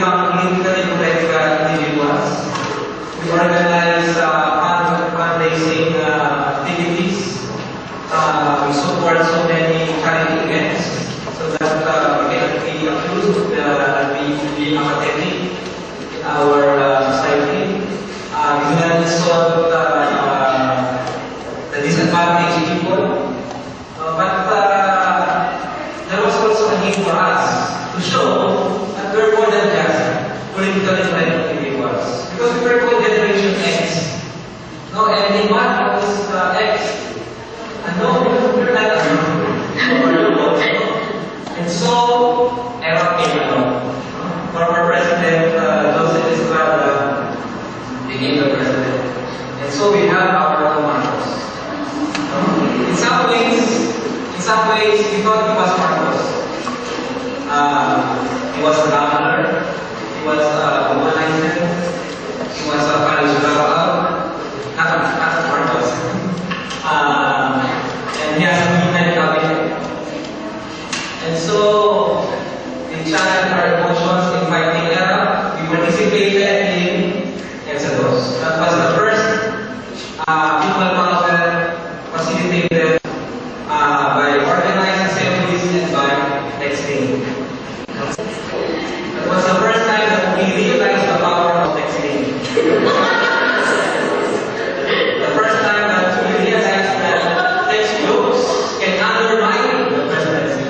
become politically correct individuals. We organize fundraising activities. We support so many charity events so that we can be accused of being apathetic in our society. We have solved the disadvantaged people. But there was also a need for us to show that we're more than just politically correct individuals. Because we were called Generation X. No, and in what was X? And no, we're not and so, era came along. Former President Joseph Estrada became the president. And so we have our commandos. In some ways, we thought he was Marcos. He was a governor, he was a womanizer, he was a parish rabbi, not Marcos. And he has a midnight cabinet. And so, we channeled our emotions in fighting era. We participated in Exodus. That was the first people power facilitated by organized assemblies and by texting. That was the first time that we realized the power of texting. The first time that we realized that text jokes can undermine the presidency.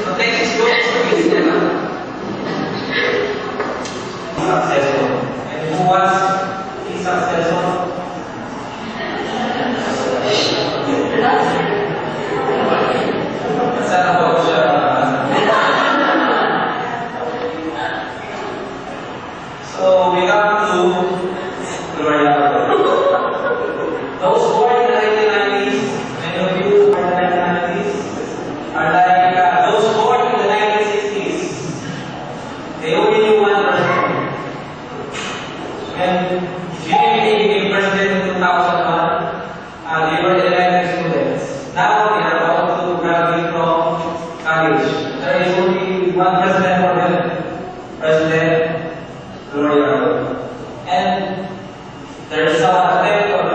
So text jokes is never successful. And who was successful? So we come to Ryerson. Those born in the 1990s, many of you born in the 1990s, are like those born in the 1960s. They only knew one person. When Jimmy became president in 2001, they were elected students. Now they are about to graduate from college. There is only one president for them, President Ryerson. And there's a attempt of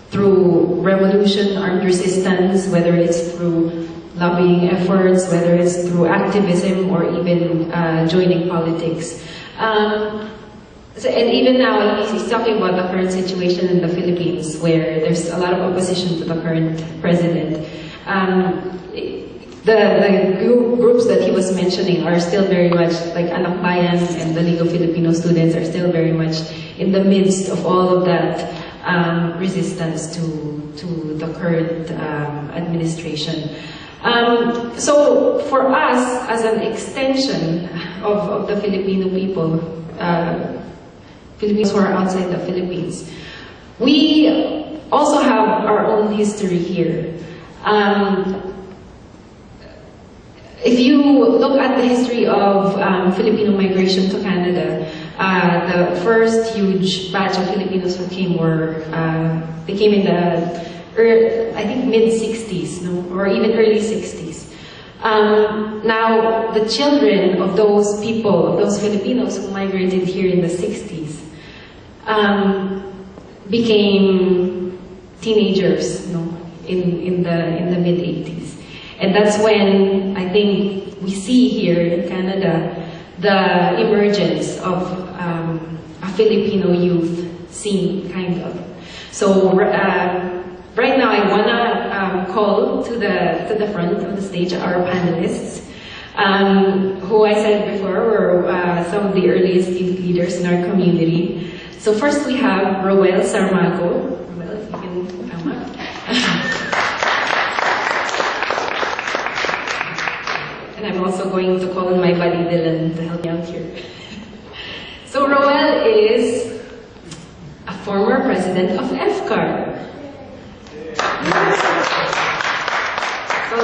through revolution, armed resistance, whether it's through lobbying efforts, whether it's through activism or even joining politics. And even now, he's talking about the current situation in the Philippines, where there's a lot of opposition to the current president. The groups that he was mentioning are still very much, like Anak Bayan and the League of Filipino Students are still very much in the midst of all of that resistance to the current administration. So for us, as an extension of the Filipino people, Filipinos who are outside the Philippines, we also have our own history here. If you look at the history of Filipino migration to Canada, the first huge batch of Filipinos who came they came in the, I think, mid-60s, no? Or even early 60s. Now, the children of those people, of those Filipinos who migrated here in the 60s, became teenagers, no? in the mid-80s. And that's when I think we see here in Canada the emergence of a Filipino youth scene, kind of. So right now I wanna call to the front of the stage our panelists, who I said before were some of the earliest youth leaders in our community. So first we have Roel Sarmago. Roel, if you can come up. And I'm also going to call on my buddy Dylan to help me out here. So Roel is a former president of FCAR. So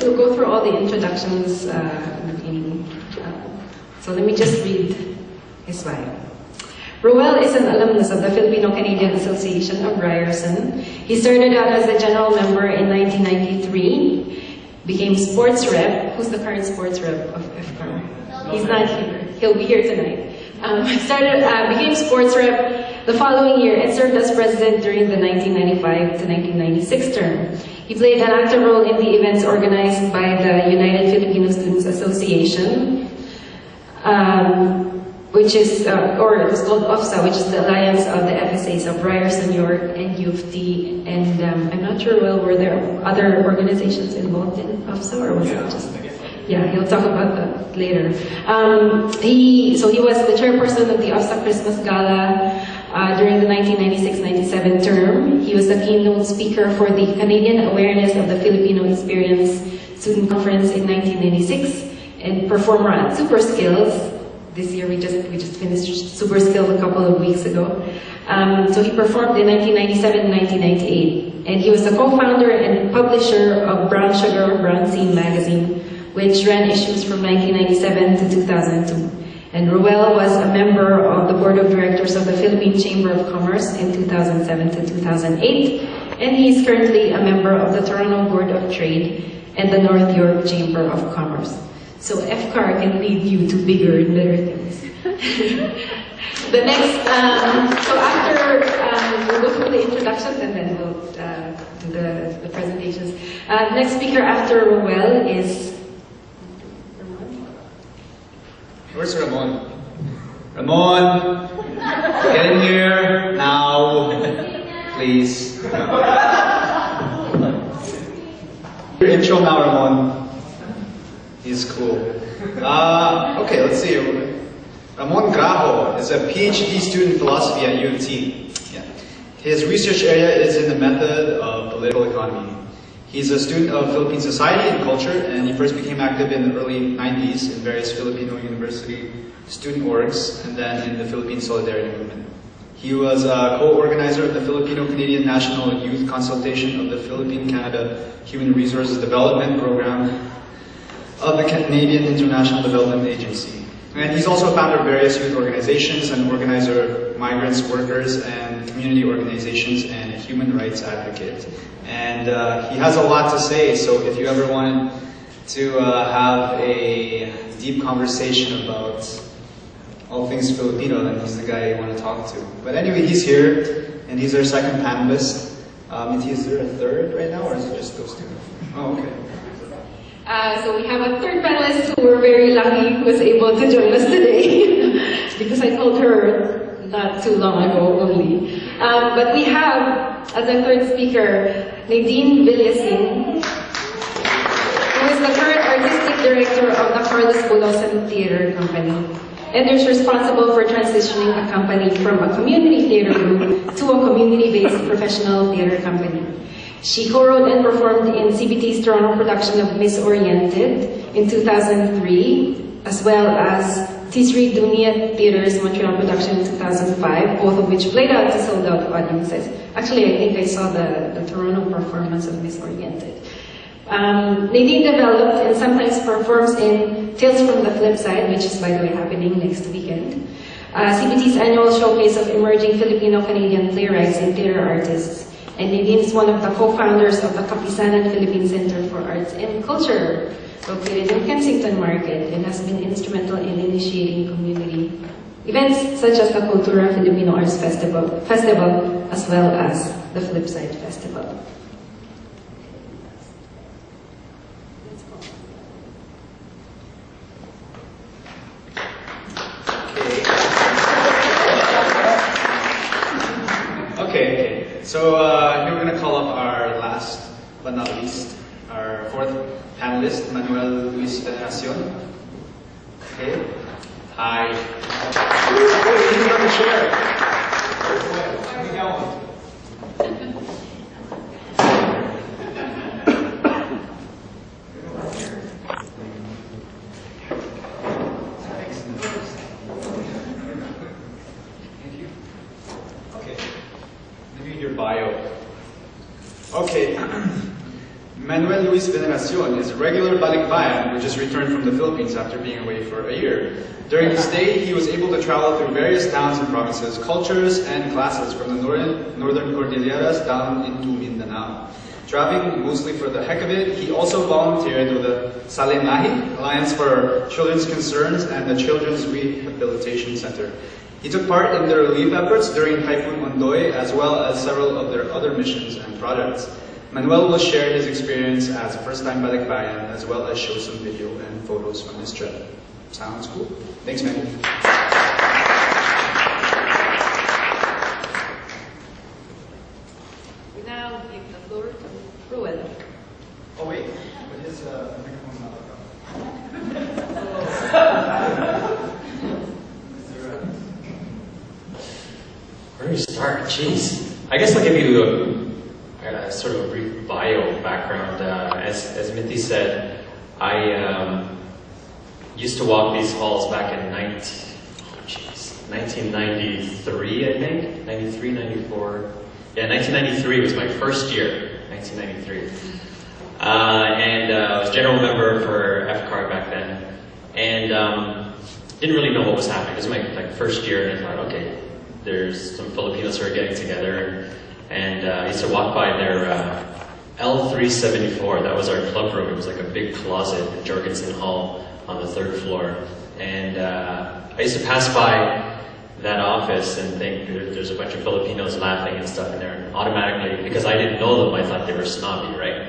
we'll go through all the introductions. So let me just read his bio. Roel is an alumnus of the Filipino-Canadian Association of Ryerson. He started out as a general member in 1993. became sports rep. Who's the current sports rep of FCAR? He's not here. He'll be here tonight. Became sports rep the following year and served as president during the 1995 to 1996 term. He played an active role in the events organized by the United Filipino Students Association, which is, or it was called OFSA, which is the Alliance of the FSAs of Ryerson, York, and U of T. And I'm not sure, well, were there other organizations involved in OFSA, or was it just... Yeah, he'll talk about that later. He was the chairperson of the OFSA Christmas Gala during the 1996-97 term. He was the keynote speaker for the Canadian Awareness of the Filipino Experience Student Conference in 1996 and performer at Super Skills. This year we just finished Super Skills a couple of weeks ago. So he performed in 1997 and 1998. And he was the co-founder and publisher of Brown Sugar, Brown Scene magazine, which ran issues from 1997 to 2002. And Ruel was a member of the board of directors of the Philippine Chamber of Commerce in 2007 to 2008. And he's currently a member of the Toronto Board of Trade and the North York Chamber of Commerce. So FCAR can lead you to bigger and better things. The next, so after, we'll go through the introductions and then we'll do the presentations. Next speaker after Ruel is Where's Ramon? Ramon! Get in here now, please. Your intro now, Ramon. He's cool. Okay, let's see. Ramon Grajo is a PhD student in philosophy at U of T. Yeah. His research area is in the method of political economy. He's a student of Philippine society and culture, and he first became active in the early 90s in various Filipino university student orgs, and then in the Philippine Solidarity Movement. He was a co-organizer of the Filipino-Canadian National Youth Consultation of the Philippine-Canada Human Resources Development Program of the Canadian International Development Agency. And he's also a founder of various youth organizations and organizer of migrants, workers, and community organizations, and a human rights advocate. And he has a lot to say, so if you ever wanted to have a deep conversation about all things Filipino, then he's the guy you want to talk to. But anyway, he's here, and he's our second panelist. Is there a third right now, or is it just those two? Oh, okay. So we have a third panelist who we're very lucky who was able to join us today because I told her not too long ago only. But we have, as a third speaker, Nadine Villasin, who is the current artistic director of the Carlos Bolosan Theater Company and is responsible for transitioning the company from a community theater group to a community-based professional theater company. She co-wrote and performed in CBT's Toronto production of Miss Oriented in 2003, as well as Tisri Dunia Theater's Montreal production in 2005, both of which played out to sold-out audiences. Actually, I think I saw the Toronto performance of Miss Oriented. Nadine developed and sometimes performs in Tales from the Flip Side, which is, by the way, happening next weekend. CBT's annual showcase of emerging Filipino-Canadian playwrights and theater artists. And Nadine is one of the co-founders of the Kapisanan Philippine Center for Arts and Culture, located in Kensington Market, and has been instrumental in initiating community events such as the Cultura Filipino Arts Festival, as well as the Flipside Festival. Okay. So here we're going to call up our last but not least, our fourth panelist, Manuel Luis Veneracion. Okay. Hi. Hey, he's on the chair. How you going? Bio. Okay. Manuel Luis Veneracion is a regular Balikbayan who just returned from the Philippines after being away for a year. During his stay, he was able to travel through various towns and provinces, cultures, and classes from the northern Cordilleras down into Mindanao. Driving mostly for the heck of it, he also volunteered with the Salinahi Alliance for Children's Concerns and the Children's Rehabilitation Center. He took part in the relief efforts during Typhoon Ondoy, as well as several of their other missions and projects. Manuel will share his experience as a first-time balikbayan, as well as show some video and photos from his trip. Sounds cool? Thanks, man. We now give the floor to Ruel. Oh wait, but his microphone not up. Where do we start? Jeez. I guess I'll give you a sort of a brief bio background. As Minty said, I used to walk these halls back in 1993, I think. 93, 94. Yeah, 1993 was my first year. 1993. And I was general member for FCAR back then. And didn't really know what was happening. It was my first year, and I thought, okay, there's some Filipinos who are getting together, and I used to walk by their L374. That was our club room. It was like a big closet in Jorgensen Hall on the 3rd floor. And I used to pass by that office and think there's a bunch of Filipinos laughing and stuff in there. And automatically, because I didn't know them, I thought they were snobby, right?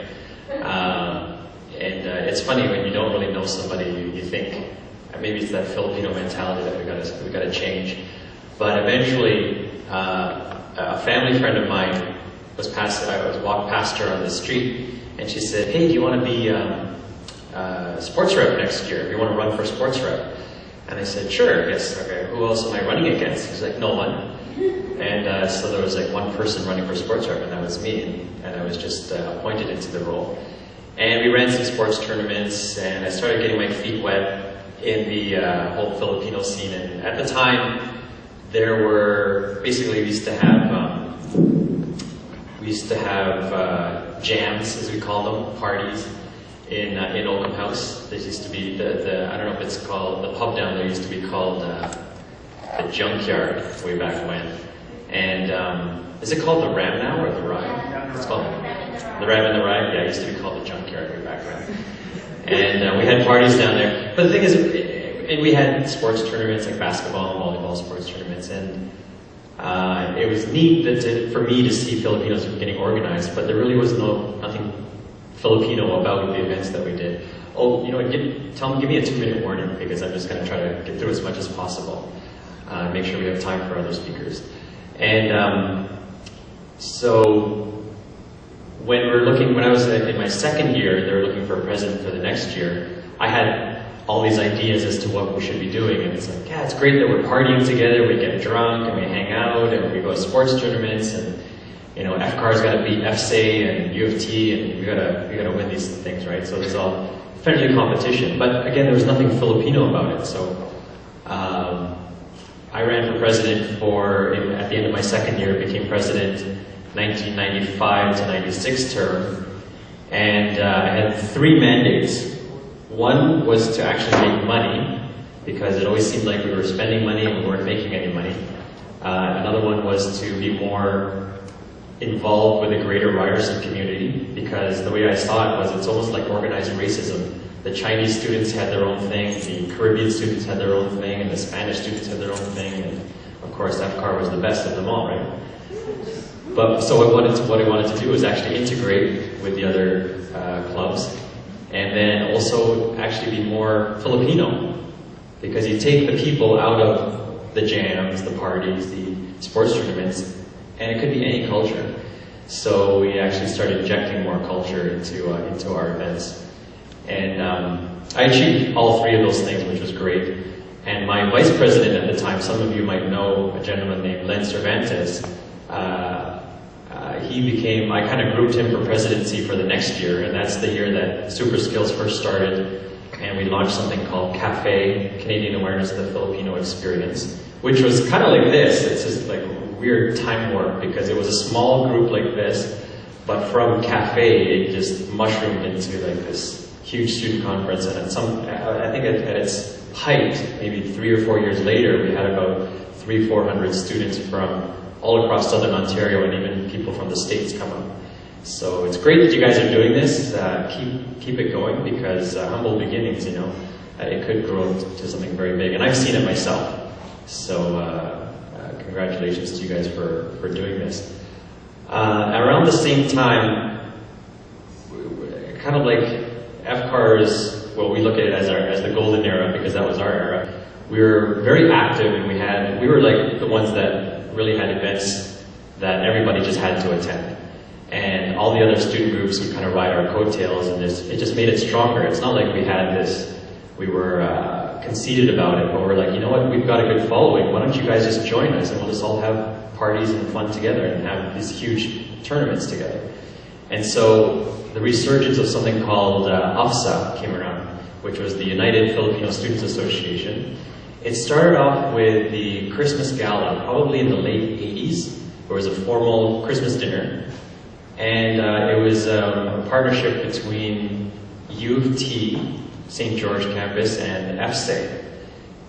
It's funny when you don't really know somebody, you think maybe it's that Filipino mentality that we gotta change. But eventually, a family friend of mine I walked past her on the street, and she said, "Hey, do you want to be sports rep next year? Do you want to run for sports rep?" And I said, "Sure." Yes. Okay. Who else am I running against? She's like, "No one." And so there was like one person running for sports rep, and that was me. And I was just appointed into the role. And we ran some sports tournaments, and I started getting my feet wet in the whole Filipino scene. And at the time, there were basically we used to have jams, as we call them, parties in Oakham House. There used to be the I don't know if it's called the pub down there used to be called the Junkyard way back when. And is it called the Ram now or the Ride? It's called the Ram and the Ride. Yeah, it used to be called the Junkyard way back when. And we had parties down there. But the thing is, and we had sports tournaments like basketball and volleyball sports tournaments, and it was neat for me to see Filipinos getting organized, but there really was nothing Filipino about the events that we did. Oh, you know, give me a 2-minute warning, because I'm just going to try to get through as much as possible. Make sure we have time for other speakers. And so when I was in my second year, they were looking for a president for the next year, I had all these ideas as to what we should be doing. And it's like, yeah, it's great that we're partying together, we get drunk, and we hang out, and we go to sports tournaments, and, you know, FCAR's got to beat FSA and U of T, and we gotta win these things, right? So there's all friendly competition. But again, there was nothing Filipino about it. So I ran for president at the end of my second year, became president 1995 to 96 term, and I had 3 mandates. One was to actually make money, because it always seemed like we were spending money and we weren't making any money. Another one was to be more involved with the greater Ryerson community, because the way I saw it was it's almost like organized racism. The Chinese students had their own thing, the Caribbean students had their own thing, and the Spanish students had their own thing, and of course FCAR was the best of them all, right? But so what I wanted to do was actually integrate with the other clubs, and then also actually be more Filipino, because you take the people out of the jams, the parties, the sports tournaments, and it could be any culture. So we actually started injecting more culture into our events. And I achieved all 3 of those things, which was great. And my vice president at the time, some of you might know a gentleman named Len Cervantes, I kind of grouped him for presidency for the next year, and that's the year that Super Skills first started, and we launched something called CAFE, Canadian Awareness of the Filipino Experience, which was kind of like this. It's just like weird time warp, because it was a small group like this, but from CAFE, it just mushroomed into like this huge student conference, and I think at its height, maybe 3 or 4 years later, we had about 300-400 students from all across Southern Ontario, and even people from the States come up. So it's great that you guys are doing this. Keep it going, because humble beginnings, you know, it could grow to something very big. And I've seen it myself. So congratulations to you guys for doing this. Around the same time, kind of like FCAR's, well, we look at it as the golden era, because that was our era. We were very active, and we were like the ones that really had events that everybody just had to attend. And all the other student groups would kind of ride our coattails, and it just made it stronger. It's not like we were conceited about it, but we're like, you know what, we've got a good following. Why don't you guys just join us, and we'll just all have parties and fun together and have these huge tournaments together. And so the resurgence of something called UFSA came around, which was the United Filipino Students Association. It started off with the Christmas Gala, probably in the late 80s. There was a formal Christmas dinner, and it was a partnership between U of T, St. George campus, and FSA.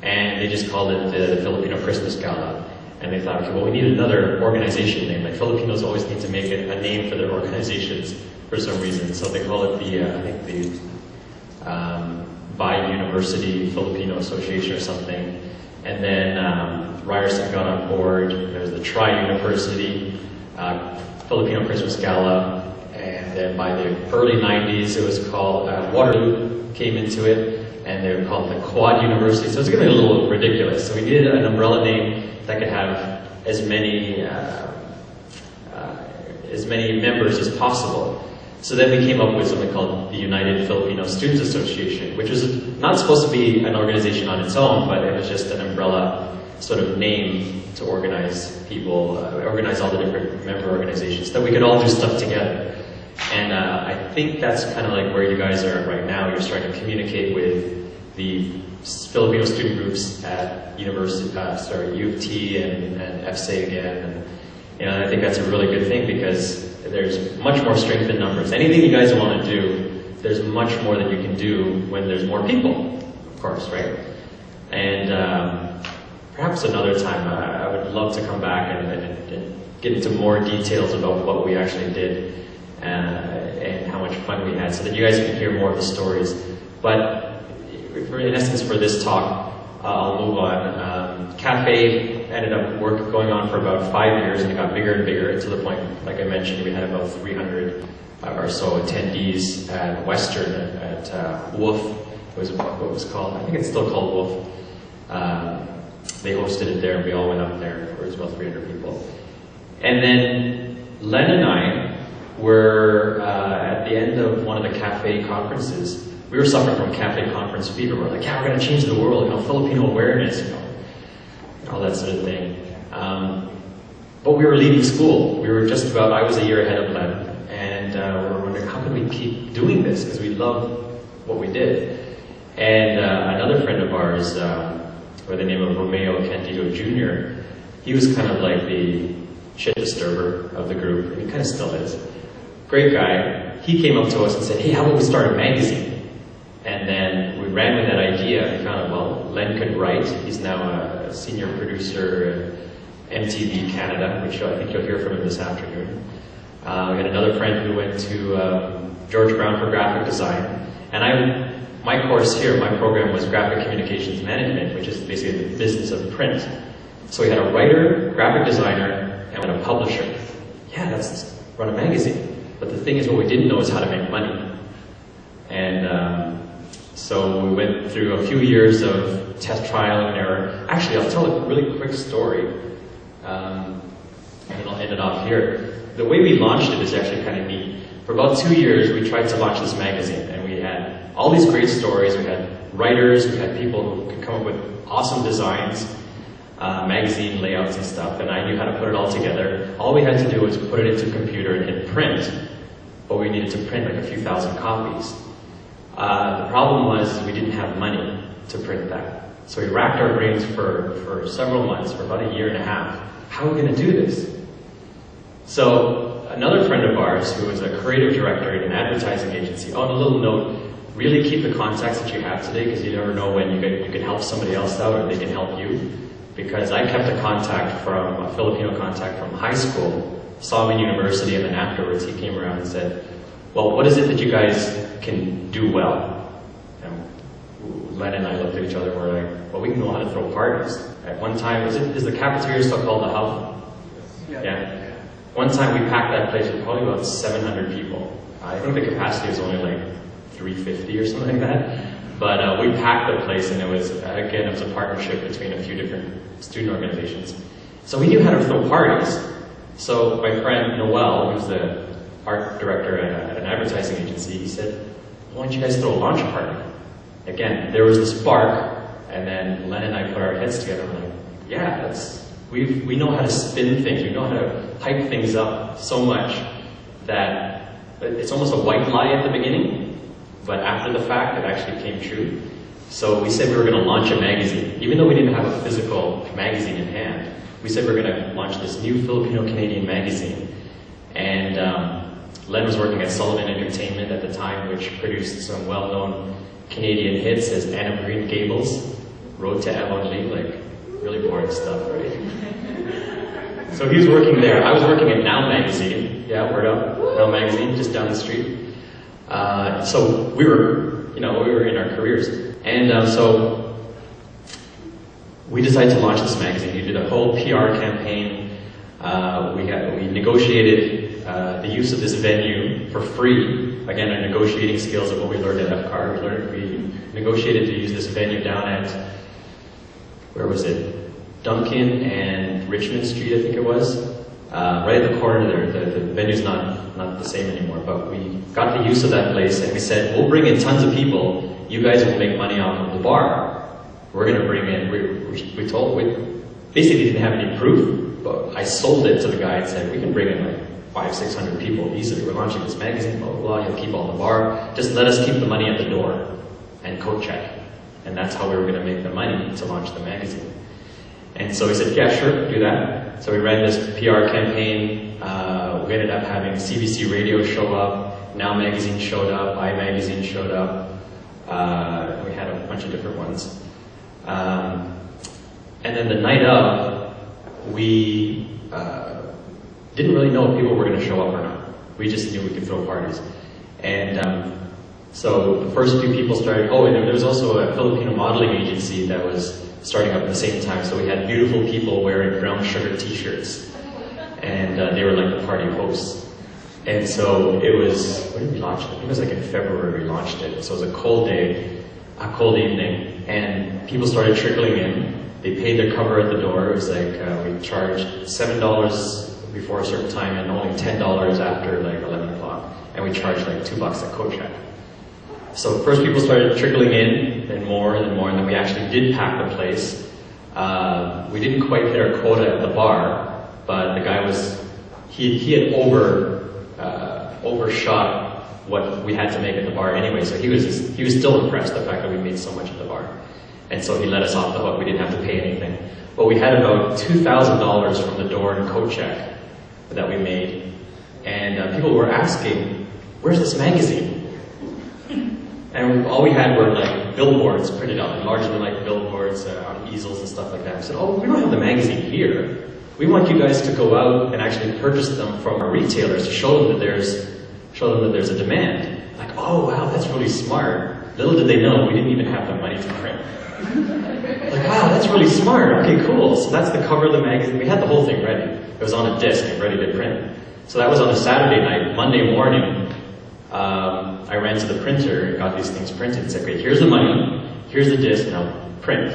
And they just called it the Filipino Christmas Gala. And they thought, okay, well, we need another organization name. Like, Filipinos always need to make a name for their organizations for some reason. So they call it I think the Bi-University Filipino Association or something. And then Ryerson got on board. There was the Tri-University Filipino Christmas Gala. And then by the early 90s, it was called Waterloo came into it. And they were called the Quad University. So it's going to be a little ridiculous. So we needed an umbrella name that could have as many members as possible. So then we came up with something called the United Filipino Students Association, which was not supposed to be an organization on its own, but it was just an umbrella sort of name to organize people, organize all the different member organizations, that we could all do stuff together. And I think that's kind of like where you guys are right now. You're starting to communicate with the Filipino student groups at U of T and FSA again. And I think that's a really good thing, because there's much more strength in numbers. Anything you guys want to do, there's much more that you can do when there's more people, of course, right? And perhaps another time, I would love to come back and get into more details about what we actually did and how much fun we had, so that you guys can hear more of the stories. But in essence, for this talk, I'll move on. Cafe ended up going on for about 5 years, and it got bigger and bigger, to the point, like I mentioned, we had about 300 or so attendees at Western, at Wolf. It was what it was called. I think it's still called Wolf. They hosted it there, and we all went up there. There was about 300 people. And then Len and I were at the end of one of the cafe conferences. We were suffering from cafe conference fever. We're like, yeah, we're going to change the world, Filipino awareness, all that sort of thing. But we were leaving school. We were just about, I was a year ahead of Len, and we were wondering, how can we keep doing this? Because we loved what we did. And another friend of ours, by the name of Romeo Candido Jr., he was kind of like the shit disturber of the group, and he kind of still is. Great guy. He came up to us and said, hey, how about we start a magazine? And then we ran with that idea. We found out, well, Len could write. He's now a senior producer at MTV Canada, which I think you'll hear from him this afternoon. We had another friend who went to George Brown for graphic design. And my course here, my program was graphic communications management, which is basically the business of print. So we had a writer, graphic designer, and a publisher. Yeah, let's run a magazine. But the thing is, what we didn't know is how to make money. And so we went through a few years of test, trial, and error. Actually, I'll tell a really quick story, and I'll end it off here. The way we launched it is actually kind of neat. For about 2 years, we tried to launch this magazine, and we had all these great stories. We had writers, we had people who could come up with awesome designs, magazine layouts and stuff, and I knew how to put it all together. All we had to do was put it into a computer and hit print, but we needed to print like a few thousand copies. The problem was we didn't have money to print that. So we racked our brains for several months, for about a year and a half. How are we going to do this? So another friend of ours who was a creative director in an advertising agency, on a little note, really keep the contacts that you have today, because you never know when you can help somebody else out or they can help you. Because I kept a Filipino contact from high school saw him in university, and then afterwards he came around and said, well, what is it that you guys can do well? And Len and I looked at each other and we're like, well, we know how to throw parties. At one time, is the cafeteria still called the Hub? Yeah. One time we packed that place with probably about 700 people. I think the capacity was only like 350 or something like that. But we packed the place, and it was a partnership between a few different student organizations. So we knew how to throw parties. So my friend Noel, who's the art director at an advertising agency, he said, why don't you guys throw a launch party? Again, there was the spark, and then Len and I put our heads together and we're like, yeah, we know how to spin things, we know how to hype things up so much that it's almost a white lie at the beginning, but after the fact, it actually came true. So we said we were going to launch a magazine. Even though we didn't have a physical magazine in hand, we said we were going to launch this new Filipino-Canadian magazine. And Len was working at Sullivan Entertainment at the time, which produced some well-known Canadian hits as Anne of Green Gables, Road to Avonlea, like really boring stuff, right? So he was working there. I was working at Now Magazine. Yeah, word up. Now Magazine, just down the street. So we were in our careers. And so we decided to launch this magazine. We did a whole PR campaign. We negotiated the use of this venue for free. Again, our negotiating skills of what we learned at FCAR. We negotiated to use this venue down at, where was it? Duncan and Richmond Street, I think it was. Right at the corner there. The venue's not the same anymore, but we got the use of that place and we said, we'll bring in tons of people. You guys will make money off of the bar. We're going to bring in, we basically didn't have any proof, but I sold it to the guy and said, we can bring in like 500-600 people easily. We're launching this magazine, blah, blah, blah. You'll keep all the bar. Just let us keep the money at the door and coat check. And that's how we were going to make the money to launch the magazine. And so he said, yeah, sure, do that. So we ran this PR campaign. We ended up having CBC Radio show up. Now Magazine showed up. iMagazine showed up. We had a bunch of different ones. And then the night of, we didn't really know if people were going to show up or not. We just knew we could throw parties. And so the first few people started, and there was also a Filipino modeling agency that was starting up at the same time. So we had beautiful people wearing brown sugar t-shirts. And they were like the party hosts. And so it was, when did we launch it? It was like in February we launched it. So it was a cold day, a cold evening, and people started trickling in. They paid their cover at the door. It was like, we charged $7 before a certain time and only $10 after like 11 o'clock. And we charged like $2 at coat check. So first people started trickling in, then more, and then we actually did pack the place. We didn't quite hit our quota at the bar, but the guy he had overshot what we had to make at the bar anyway, so he was still impressed the fact that we made so much at the bar. And so he let us off the hook. We didn't have to pay anything. But we had about $2,000 from the door in coat check that we made. And people were asking, where's this magazine? And all we had were like billboards printed out, larger than life billboards on easels and stuff like that. We said, we don't have the magazine here. We want you guys to go out and actually purchase them from our retailers to show them that there's a demand. Like, oh wow, that's really smart. Little did they know we didn't even have the money to print. Like, wow, that's really smart. Okay, cool. So that's the cover of the magazine. We had the whole thing ready. It was on a disc and ready to print. So that was on a Saturday night. Monday morning, I ran to the printer and got these things printed and said, great, here's the money, here's the disc, now print.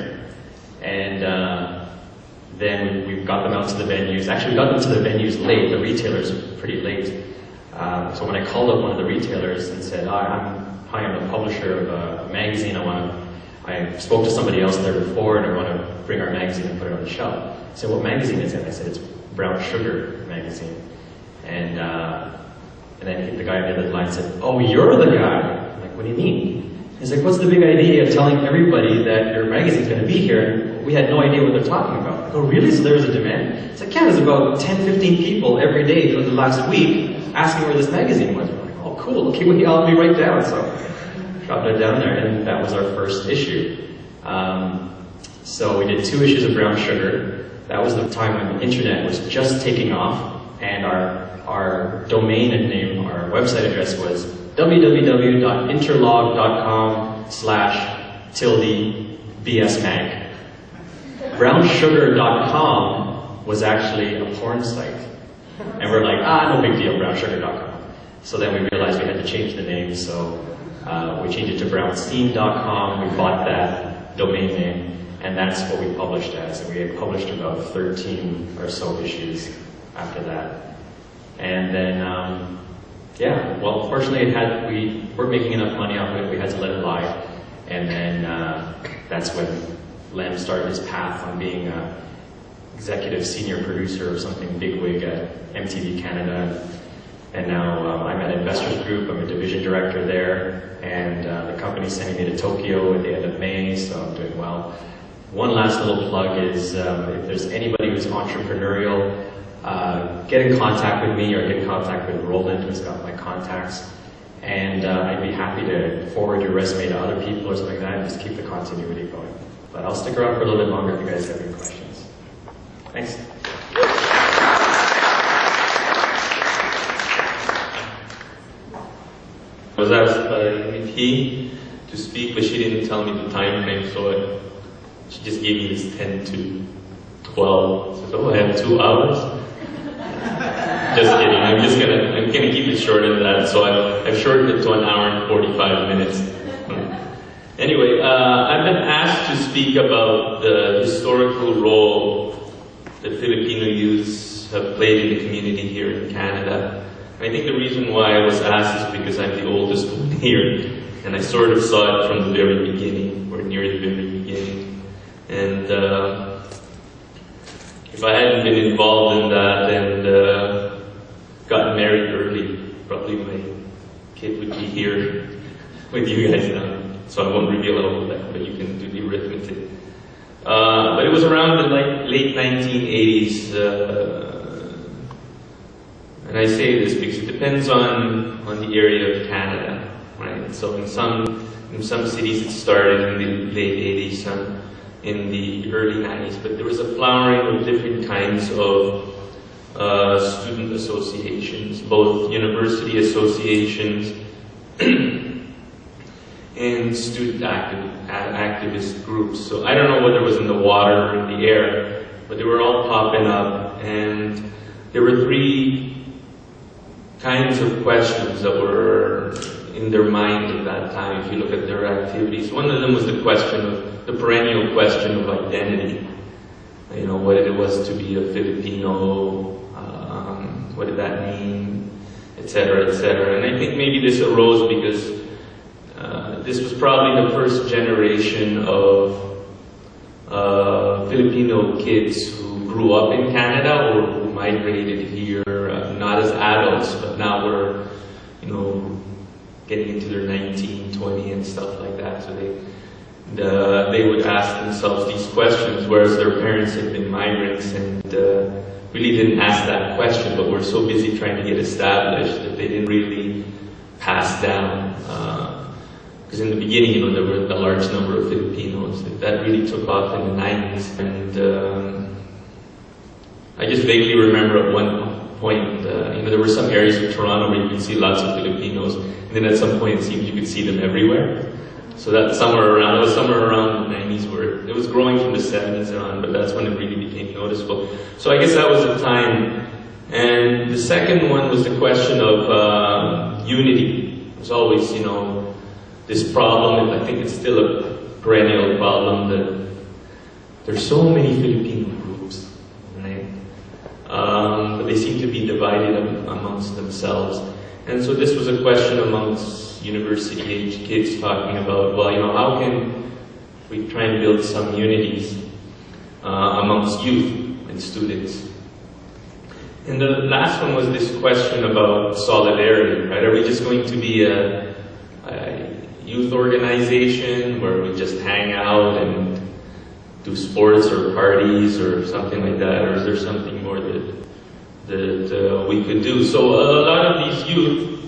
And then we got them out to the venues. Actually, we got them to the venues late. The retailers were pretty late. So when I called up one of the retailers and said, I'm the publisher of a magazine, I spoke to somebody else there before and I want to bring our magazine and put it on the shelf. He said, what magazine is it? I said, it's Brown Sugar magazine. And then the guy on the other line said, oh, you're the guy. I'm like, what do you mean? He's like, what's the big idea of telling everybody that your magazine's going to be here? And we had no idea what they're talking about. I go, really? So there was a demand? It's like, yeah, there's about 10, 15 people every day for the last week asking where this magazine was. We're like, oh, cool. Okay, I'll be right down. So dropped it down there, and that was our first issue. So we did 2 issues of Brown Sugar. That was the time when the internet was just taking off. and our domain name, our website address was www.interlog.com/BSMag. Brownsugar.com was actually a porn site. And we're like, no big deal, brownsugar.com. So then we realized we had to change the name, so we changed it to brownstein.com. We bought that domain name, and that's what we published as. And we had published about 13 or so issues after that. And then, well, fortunately we weren't making enough money off of it. We had to let it lie. And then that's when Lem started his path on being an executive senior producer of something bigwig at MTV Canada. And now I'm at Investors Group. I'm a division director there. And the company's sending me to Tokyo at the end of May, so I'm doing well. One last little plug is if there's anybody who's entrepreneurial, get in contact with me or get in contact with Roland, who's got my contacts. And I'd be happy to forward your resume to other people or something like that and just keep the continuity going. But I'll stick around for a little bit longer if you guys have any questions. Thanks. I was asked by Mithi to speak, but she didn't tell me the time frame, so she just gave me this 10 to 12. So, I have 2 hours. Just kidding. I'm gonna keep it shorter than that. So I've shortened it to 1 hour and 45 minutes. Anyway, I've been asked to speak about the historical role that Filipino youths have played in the community here in Canada. I think the reason why I was asked is because I'm the oldest one here, and I sort of saw it from the very beginning, or near the very beginning. And if I hadn't been involved in that and gotten married early, probably my kid would be here with you guys now. So I won't reveal all of that, but you can do the arithmetic. But it was around the late 1980s. And I say this because it depends on the area of Canada, right? So in some cities it started in the late 80s, some in the early 90s, but there was a flowering of different kinds of student associations, both university associations and student activist groups. So I don't know whether it was in the water or in the air, but they were all popping up, and there were 3 kinds of questions that were in their mind at that time, if you look at their activities. One of them was the perennial question of identity. You know, what it was to be a Filipino, what did that mean, etc., etc. And I think maybe this arose because this was probably the first generation of Filipino kids who grew up in Canada or who migrated here, not as adults, but now we're, getting into their 19, 20 and stuff like that. So they would ask themselves these questions, whereas their parents had been migrants and really didn't ask that question, but were so busy trying to get established that they didn't really pass down. Because in the beginning, there were a large number of Filipinos. That really took off in the 90s. And I just vaguely remember at one point, there were some areas of Toronto where you could see lots of Filipinos, and then at some point it seemed you could see them everywhere. So that was somewhere around the 90s where it was growing from the 70s on, but that's when it really became noticeable. So I guess that was the time. And the second one was the question of unity. There's always, this problem, and I think it's still a perennial problem, that there's so many Filipino groups, right? But they seem to be divided amongst themselves. And so this was a question amongst university-age kids talking about, how can we try and build some unities amongst youth and students? And the last one was this question about solidarity, right? Are we just going to be a youth organization where we just hang out and do sports or parties or something like that, or is there something more that we could do? So a lot of these youth,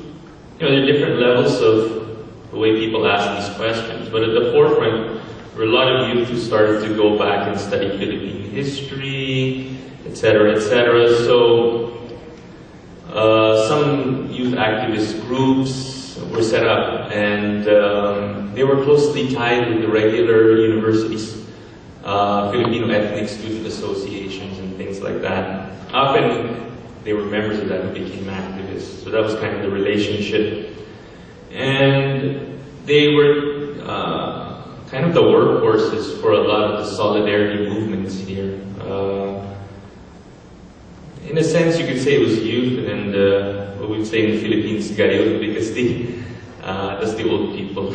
there are different levels of the way people ask these questions, but at the forefront there were a lot of youth who started to go back and study Philippine history, etc., etc. So some youth activist groups were set up, and they were closely tied with the regular universities, Filipino ethnic student associations and things like that. Often they were members of that who became activists, so that was kind of the relationship. And they were kind of the workhorses for a lot of the solidarity movements here. In a sense, you could say it was youth, and what we'd say in the Philippines, gayon, because that's the old people.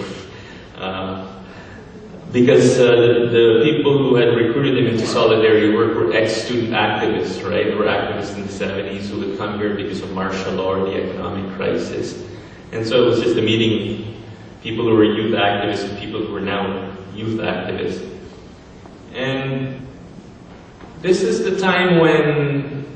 Because the people who had recruited them into solidarity work were ex-student activists, right? They were activists in the 70s who would come here because of martial law or the economic crisis. And so it was just a meeting of people who were youth activists and people who were now youth activists. And this is the time when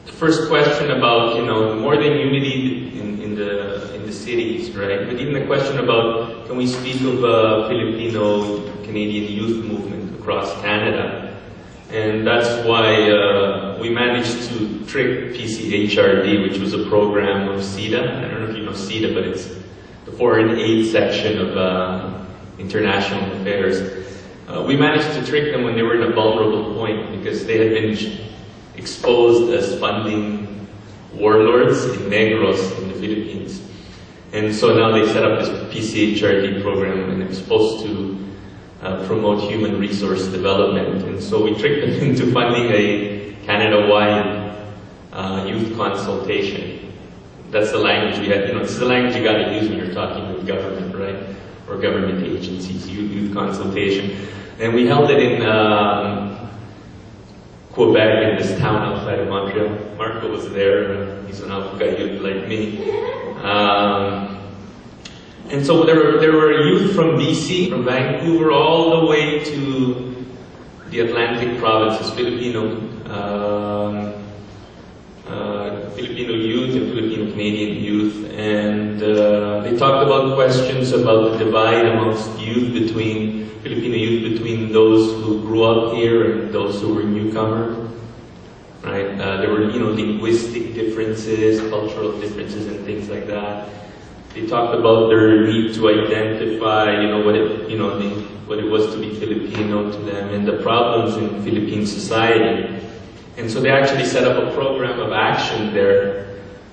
the first question about, more than unity in the cities, right? But even the question about, can we speak of a Filipino-Canadian youth movement across Canada? And that's why we managed to trick PCHRD, which was a program of CIDA. I don't know if you know CIDA, but it's the Foreign Aid section of International Affairs. We managed to trick them when they were in a vulnerable point because they had been exposed as funding warlords in Negros in the Philippines. And so now they set up this PCHRD program, and it was supposed to promote human resource development. And so we tricked them into funding a Canada-wide youth consultation. That's the language we had. This is the language you got to use when you're talking with government, right? Or government agencies, youth consultation. And we held it in Quebec, in this town outside of Montreal. Marco was there. He's an Alpha youth like me. And so there were youth from BC, from Vancouver, all the way to the Atlantic provinces, Filipino youth and Filipino Canadian youth, and they talked about questions about the divide amongst Filipino youth between those who grew up here and those who were newcomers. Right? There were linguistic differences, cultural differences, and things like that. They talked about their need to identify, what it was to be Filipino to them, and the problems in Philippine society. And so they actually set up a program of action there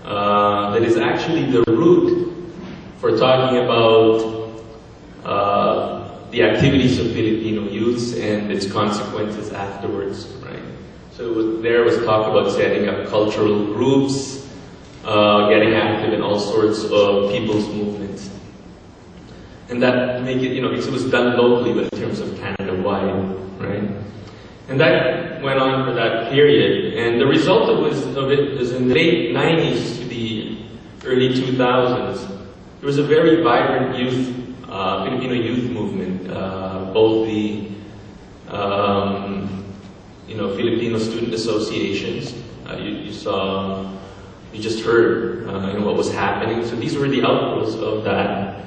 that is actually the root for talking about the activities of Filipino youths and its consequences afterwards, right? So there was talk about setting up cultural groups, getting active in all sorts of people's movements. And that make it, because it was done locally, but in terms of Canada-wide, right? And that went on for that period. And the result of it was in the late 90s to the early 2000s, there was a very vibrant Filipino youth movement, both the Filipino student associations. You just heard what was happening. So these were the outgrowths of that,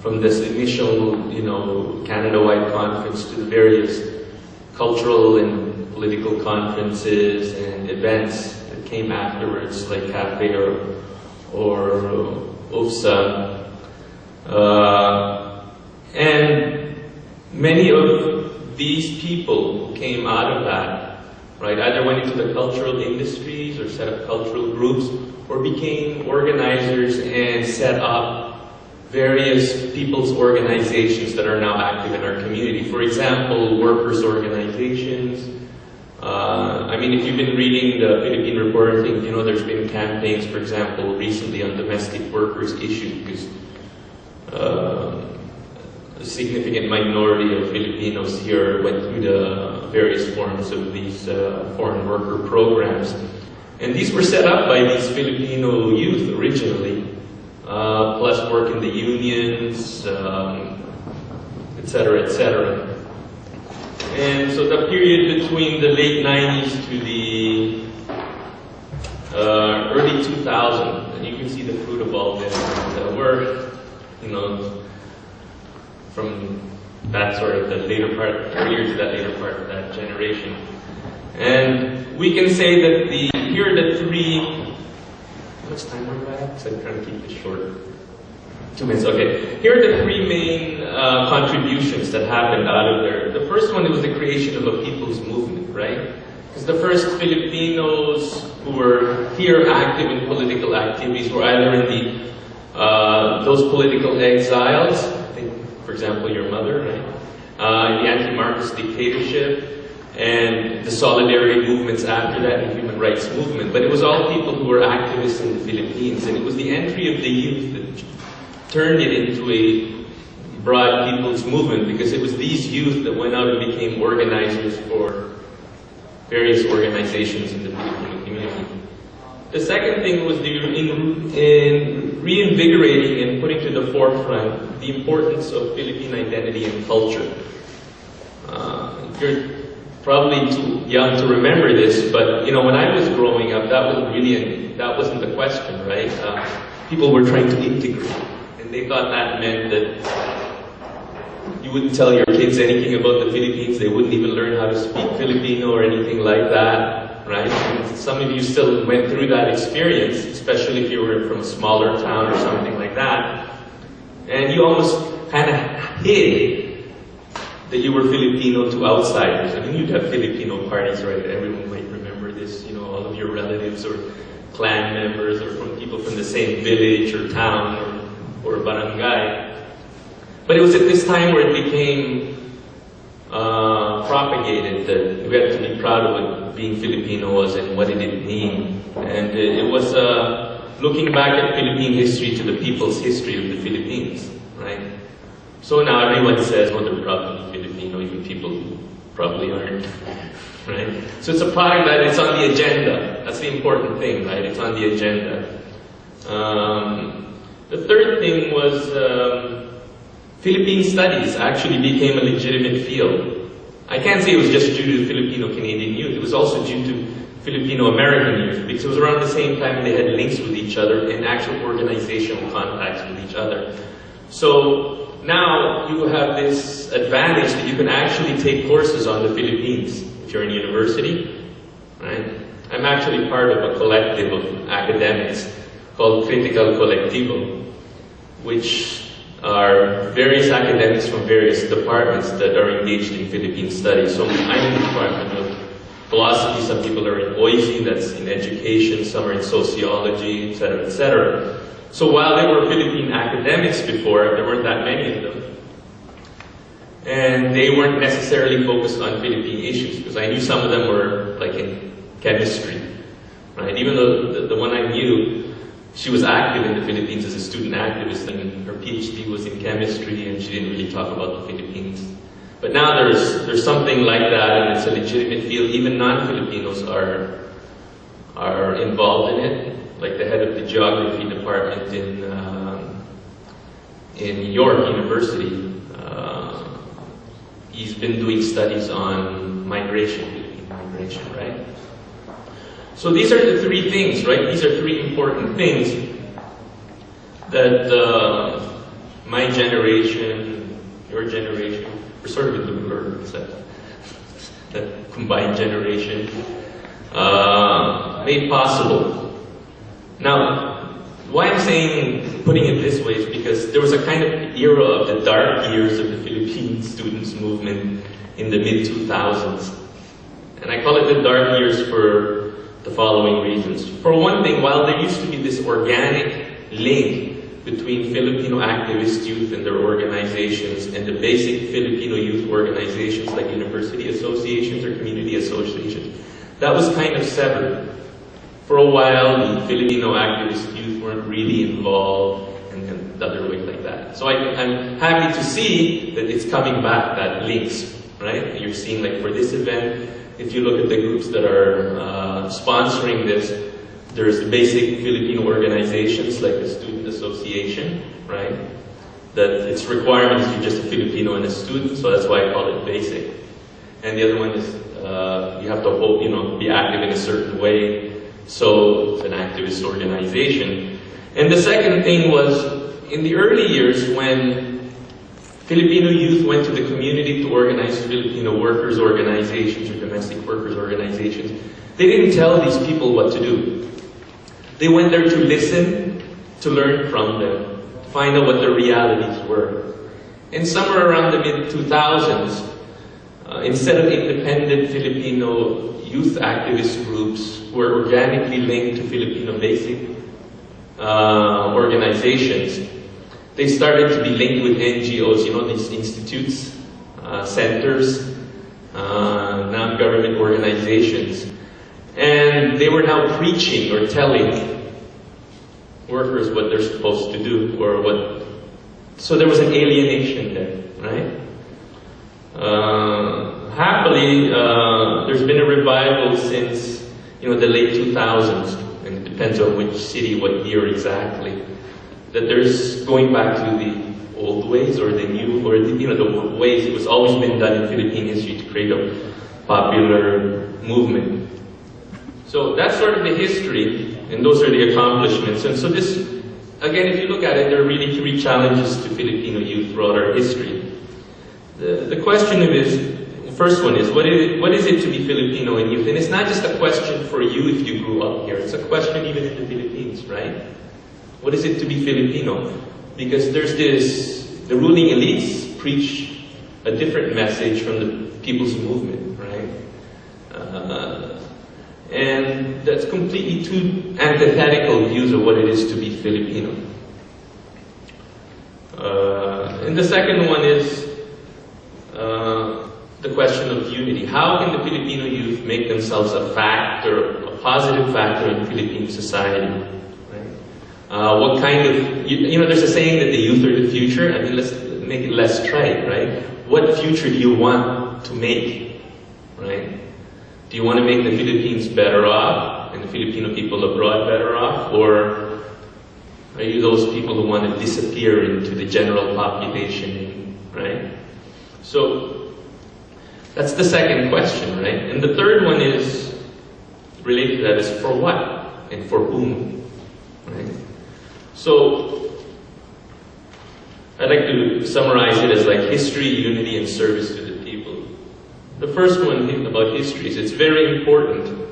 from this initial Canada-wide conference to the various cultural and political conferences and events that came afterwards, like Cafe or UFSA. And many of these people who came out of that, right, either went into the cultural industries or set up cultural groups, or became organizers and set up various people's organizations that are now active in our community. For example, workers' organizations. If you've been reading the Philippine reporting, there's been campaigns, for example, recently on domestic workers issue, because a significant minority of Filipinos here went through the various forms of these foreign worker programs. And these were set up by these Filipino youth originally, plus work in the unions, etc., etc. And so the period between the late 90s to the early 2000s, and you can see the fruit of all this. We're, from that sort of the later part, earlier to that later part of that generation. And we can say that here are the three, how much time are we at? So I'm trying to keep this short. 2 minutes, okay. Here are the three main contributions that happened out of there. The first one was the creation of a people's movement, right? Because the first Filipinos who were here active in political activities were either in those political exiles, I think, for example, your mother, right? In the anti-Marcos dictatorship, and the solidarity movements after that, the human rights movement. But it was all people who were activists in the Philippines, and it was the entry of the youth that turned it into a broad people's movement, because it was these youth that went out and became organizers for various organizations in the Filipino community. The second thing was in reinvigorating and putting to the forefront the importance of Philippine identity and culture. You're probably too young to remember this, but you know, when I was growing up, that wasn't the question, right? People were trying to integrate, and they thought that meant that you wouldn't tell your kids anything about the Philippines. They wouldn't even learn how to speak Filipino or anything like that, right? And some of you still went through that experience, especially if you were from a smaller town or something like that. And you almost kind of hid that you were Filipino to outsiders. I mean, you'd have Filipino parties, right? Everyone might remember this, you know, all of your relatives or clan members or from people from the same village or town or barangay. But it was at this time where it became propagated that we had to be proud of what being Filipino was and what it did mean. And it was looking back at Philippine history to the people's history of the Philippines, right? So now everyone says, oh, they're proud to be Filipino, even people who probably aren't, right? So it's a product that it's on the agenda. That's the important thing, right? It's on the agenda. The third thing was Philippine studies actually became a legitimate field. I can't say it was just due to Filipino-Canadian youth. It was also due to Filipino-American youth, because it was around the same time they had links with each other and actual organizational contacts with each other. So now you have this advantage that you can actually take courses on the Philippines if you're in university, right? I'm actually part of a collective of academics called Critical Colectivo, which are various academics from various departments that are engaged in Philippine studies. So I'm in the Department of Philosophy, some people are in OISI, that's in education, some are in sociology, etc., etc. So while there were Philippine academics before, there weren't that many of them. And they weren't necessarily focused on Philippine issues, because I knew some of them were like in chemistry, right? Even though the one I knew, she was active in the Philippines as a student activist, and her PhD was in chemistry, and she didn't really talk about the Philippines. But now there's something like that, and it's a legitimate field. Even non-Filipinos are involved in it, like the head of the geography department in York University. He's been doing studies on migration, Philippine migration, right? So these are the three things, right? These are three important things that my generation, your generation, we're sort of in the blur, that combined generation, made possible. Now, why I'm saying, putting it this way, is because there was a kind of era of the dark years of the Philippine students movement in the mid-2000s. And I call it the dark years for the following reasons. For one thing, while there used to be this organic link between Filipino activist youth and their organizations and the basic Filipino youth organizations like university associations or community associations, that was kind of severed. For a while, the Filipino activist youth weren't really involved, and the other way like that. So I'm happy to see that it's coming back, that links, right? You're seeing, like, for this event, if you look at the groups that are sponsoring this, there's the basic Filipino organizations like the Student Association, right? That its requirement is you're just a Filipino and a student, so that's why I call it basic. And the other one is you have to hold, be active in a certain way, so it's an activist organization. And the second thing was, in the early years when Filipino youth went to the community to organize Filipino workers' organizations or domestic workers' organizations. They didn't tell these people what to do. They went there to listen, to learn from them, find out what their realities were. And somewhere around the mid-2000s, instead of independent Filipino youth activist groups who were organically linked to Filipino basic organizations, they started to be linked with NGOs, you know, these institutes, centers, non-government organizations. And they were now preaching or telling workers what they're supposed to do, or what. So there was an alienation there, right? Happily, there's been a revival since, you know, the late 2000s, and it depends on which city, what year exactly. That there's going back to the old ways or the new, or the, you know, the ways it was always been done in Philippine history to create a popular movement. So that's sort of the history, and those are the accomplishments. And so this, again, if you look at it, there are really three challenges to Filipino youth throughout our history. The question is, the first one is, what is it to be Filipino in youth? And it's not just a question for you if you grew up here, it's a question even in the Philippines, right? What is it to be Filipino? Because there's this, the ruling elites preach a different message from the people's movement, right? And that's completely two antithetical views of what it is to be Filipino. And the second one is the question of unity. How can the Filipino youth make themselves a factor, a positive factor in Philippine society? What kind of, you know, there's a saying that the youth are the future. I mean, let's make it less trite, right? What future do you want to make, right? Do you want to make the Philippines better off and the Filipino people abroad better off? Or are you those people who want to disappear into the general population, right? So that's the second question, right? And the third one is related to that is for what and for whom, right? So I'd like to summarize it as like history, unity, and service to the people. The first one about history is it's very important.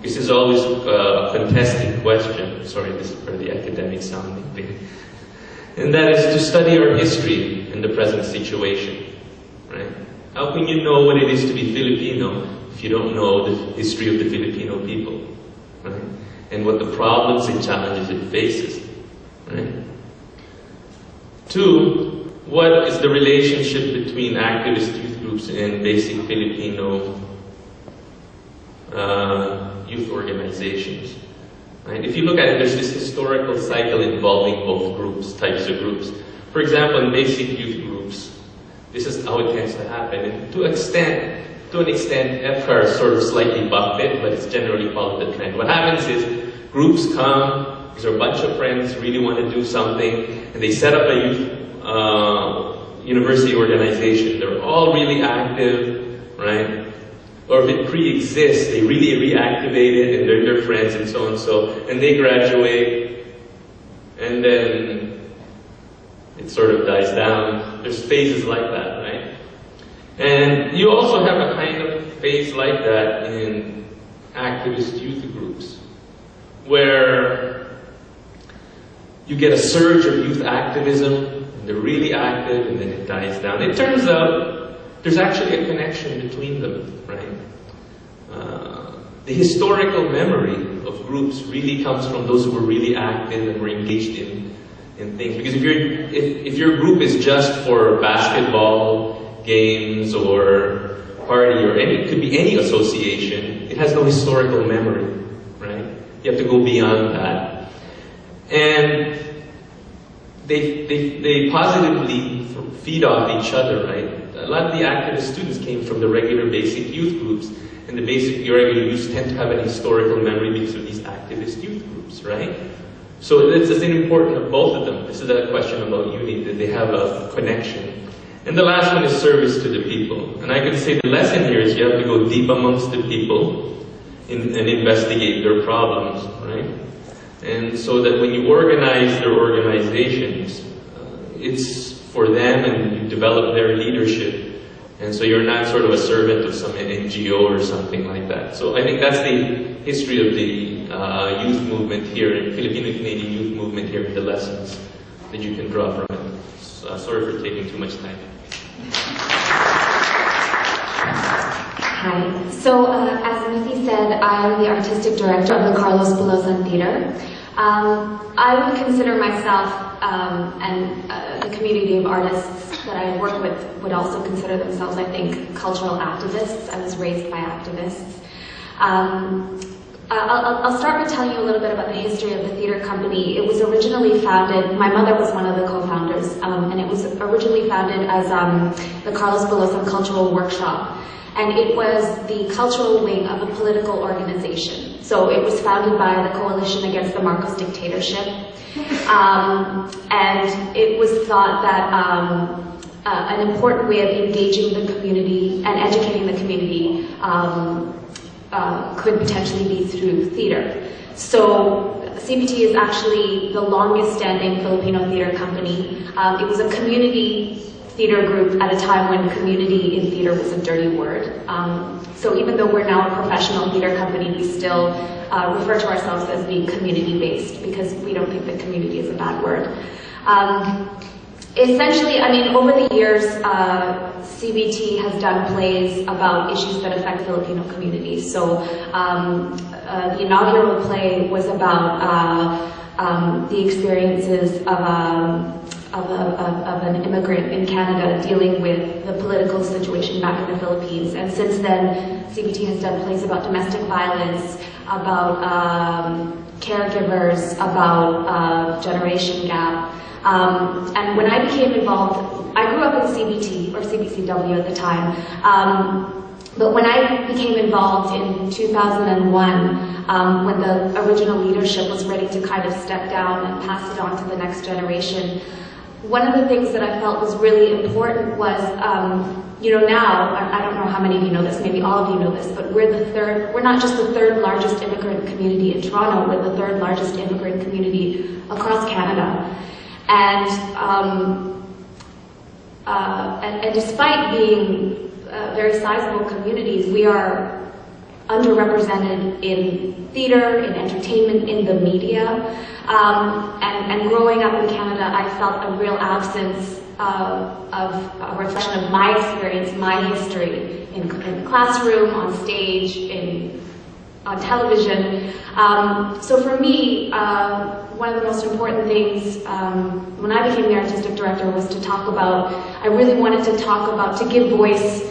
This is always a contesting question. Sorry, this is for the academic sounding thing. And that is to study our history in the present situation, right? How can you know what it is to be Filipino if you don't know the history of the Filipino people, right? And what the problems and challenges it faces. Right? Two, what is the relationship between activist youth groups and basic Filipino youth organizations? Right? If you look at it, there's this historical cycle involving both groups, types of groups. For example, in basic youth groups, this is how it tends to happen. And to an extent, FCAR sort of slightly bucked it, but it's generally followed the trend. What happens is groups come. These are a bunch of friends who really want to do something, and they set up a youth university organization. They're all really active, right? Or if it pre-exists, they really reactivate it, and they're their friends, and so and so, and they graduate, and then it sort of dies down. There's phases like that, right? And you also have a kind of phase like that in activist youth groups, where you get a surge of youth activism, and they're really active, and then it dies down. It turns out there's actually a connection between them, right? The historical memory of groups really comes from those who were really active and were engaged in things. Because if your group is just for basketball games or party or it could be any association, it has no historical memory, right? You have to go beyond that. And they positively feed off each other, right? A lot of the activist students came from the regular basic youth groups, and the basic regular youth tend to have an historical memory because of these activist youth groups, right? So it's important of both of them. This is a question about unity, that they have a connection. And the last one is service to the people. And I can say the lesson here is you have to go deep amongst the people and investigate their problems, right? And so that when you organize their organizations, it's for them, and you develop their leadership. And so you're not sort of a servant of some NGO or something like that. So I think that's the history of the youth movement here, Filipino-Canadian youth movement here, and the lessons that you can draw from it. Sorry for taking too much time. Hi. So, as Mithi said, I am the artistic director of the Carlos Bulosan Theater. I would consider myself, and the community of artists that I work with would also consider themselves, I think, cultural activists. I was raised by activists. I'll start by telling you a little bit about the history of the theater company. It was originally founded, my mother was one of the co-founders, and it was originally founded as the Carlos Bulosan Cultural Workshop. And it was the cultural wing of a political organization. So it was founded by the Coalition Against the Marcos Dictatorship. And it was thought that an important way of engaging the community and educating the community could potentially be through theater. So CBT is actually the longest standing Filipino theater company. It was a community theater group at a time when community in theater was a dirty word. So even though we're now a professional theater company, we still refer to ourselves as being community-based because we don't think that community is a bad word. Essentially, I mean, over the years, CBT has done plays about issues that affect Filipino communities. So the inaugural play was about the experiences of an immigrant in Canada dealing with the political situation back in the Philippines. And since then, CBT has done plays about domestic violence, about caregivers, about generation gap. And when I became involved, I grew up in CBT, or CBCW at the time, but when I became involved in 2001, when the original leadership was ready to kind of step down and pass it on to the next generation, one of the things that I felt was really important was, you know, now, I don't know how many of you know this, maybe all of you know this, but we're not just the third largest immigrant community in Toronto, we're the third largest immigrant community across Canada. And despite being very sizable communities, we are underrepresented in theater, in entertainment, in the media. And growing up in Canada, I felt a real absence of a reflection of my experience, my history in the classroom, on stage, on television. So for me, one of the most important things when I became the artistic director was to talk about, I really wanted to talk about, to give voice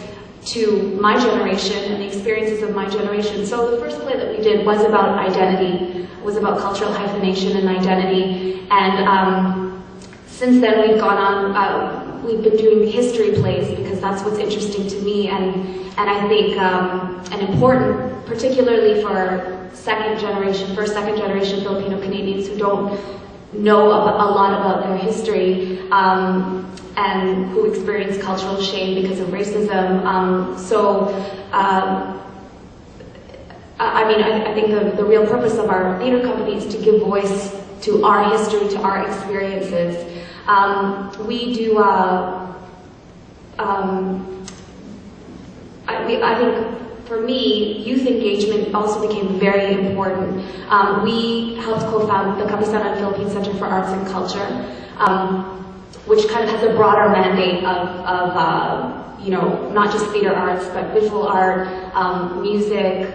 to my generation and the experiences of my generation. So the first play that we did was about identity, was about cultural hyphenation and identity. And since then we've gone on, we've been doing history plays because that's what's interesting to me and I think and important, particularly for first, second generation Filipino Canadians who don't know a lot about their history and who experience cultural shame because of racism. I mean, I think the real purpose of our theater company is to give voice to our history, to our experiences. We do, I think for me, youth engagement also became very important. We helped co-found the Kamalayan Filipino Center for Arts and Culture, which kind of has a broader mandate of you know, not just theater arts, but visual art, music,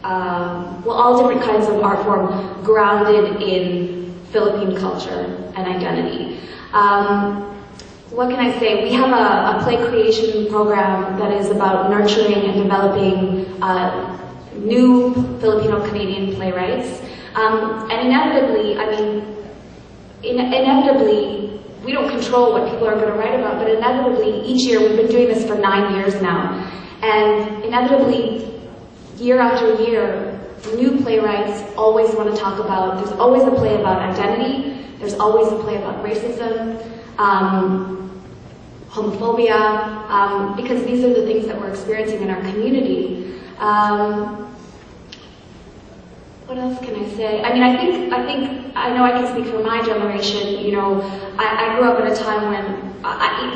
well, all different kinds of art form grounded in Philippine culture and identity. What can I say? We have a play creation program that is about nurturing and developing new Filipino-Canadian playwrights. And inevitably, I mean, inevitably, we don't control what people are going to write about, but inevitably, each year, we've been doing this for 9 years now, and inevitably, year after year, new playwrights always want to talk about, there's always a play about identity, there's always a play about racism, homophobia, because these are the things that we're experiencing in our community. What else can I say? I mean, I know I can speak for my generation. You know, I grew up at a time when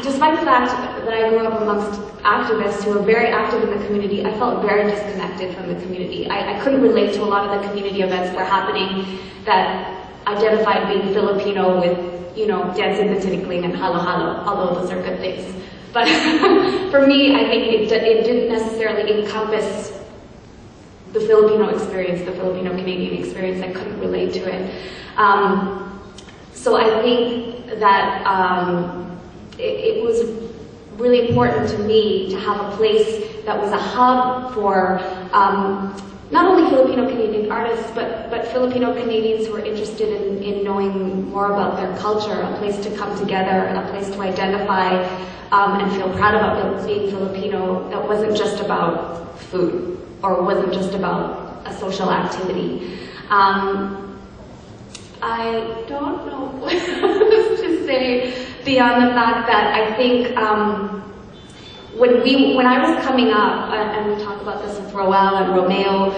despite the fact that I grew up amongst activists who were very active in the community, I felt very disconnected from the community. I couldn't relate to a lot of the community events that were happening that identified being Filipino with, you know, dancing the tinikling and halohalo, although those are good things. But for me, I think it didn't necessarily encompass the Filipino experience, the Filipino-Canadian experience. I couldn't relate to it. So I think that it was really important to me to have a place that was a hub for not only Filipino-Canadian artists, but Filipino-Canadians who are interested in knowing more about their culture, a place to come together, a place to identify and feel proud about being Filipino that wasn't just about food or wasn't just about a social activity. I don't know what else to say beyond the fact that I think when I was coming up, and we talk about this with Roel and Romeo,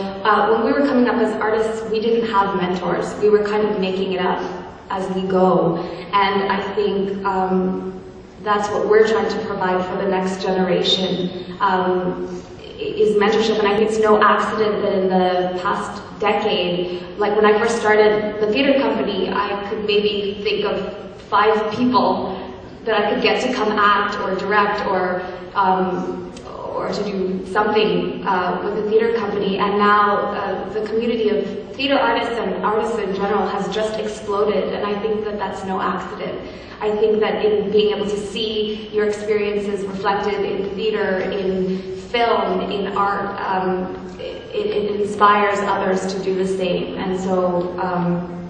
when we were coming up as artists, we didn't have mentors. We were kind of making it up as we go. And I think that's what we're trying to provide for the next generation, is mentorship. And I think it's no accident that in the past decade, like when I first started the theater company, I could maybe think of 5 people that I could get to come act or direct or to do something with the theater company. And now the community of theater artists and artists in general has just exploded, and I think that that's no accident. I think that in being able to see your experiences reflected in theater, in film, in art, it inspires others to do the same. And so